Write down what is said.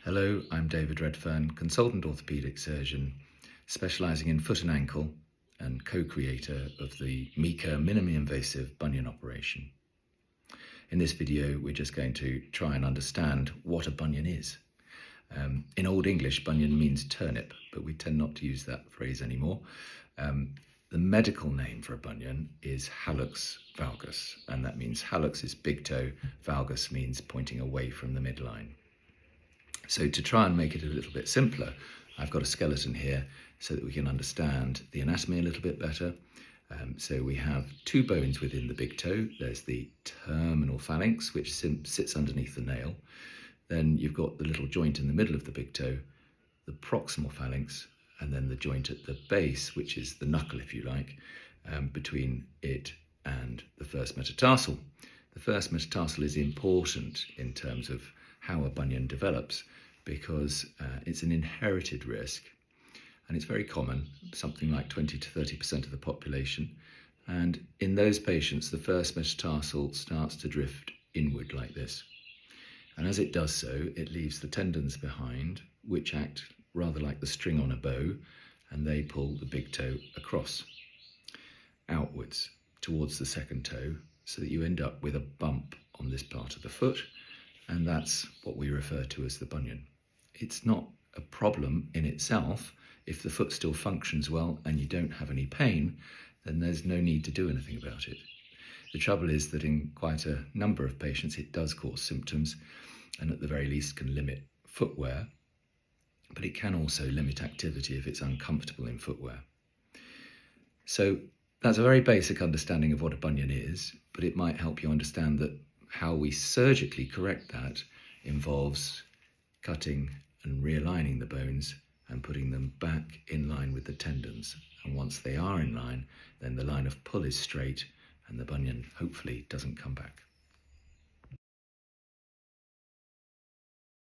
Hello, I'm David Redfern, consultant orthopaedic surgeon, specialising in foot and ankle and co-creator of the Mika minimally invasive bunion operation. In this video, we're just going to try and understand what a bunion is. In Old English, bunion means turnip, but we tend not to use that phrase anymore. The medical name for a bunion is hallux valgus, and that means hallux is big toe, valgus means pointing away from the midline. So to try and make it a little bit simpler, I've got a skeleton here so that we can understand the anatomy a little bit better. So we have two bones within the big toe. There's the terminal phalanx, which sits underneath the nail. Then you've got the little joint in the middle of the big toe, the proximal phalanx, and then the joint at the base, which is the knuckle, if you like, between it and the first metatarsal. The first metatarsal is important in terms of how a bunion develops because it's an inherited risk and it's very common, something like 20 to 30% of the population. And in those patients, the first metatarsal starts to drift inward like this. And as it does so, it leaves the tendons behind, which act rather like the string on a bow, and they pull the big toe across, outwards towards the second toe, so that you end up with a bump on this part of the foot, and that's what we refer to as the bunion. It's not a problem in itself. If the foot still functions well and you don't have any pain, then there's no need to do anything about it. The trouble is that in quite a number of patients, it does cause symptoms and at the very least can limit footwear, but it can also limit activity if it's uncomfortable in footwear. So that's a very basic understanding of what a bunion is, but it might help you understand that how we surgically correct that involves cutting and realigning the bones and putting them back in line with the tendons. And once they are in line, then the line of pull is straight and the bunion hopefully doesn't come back.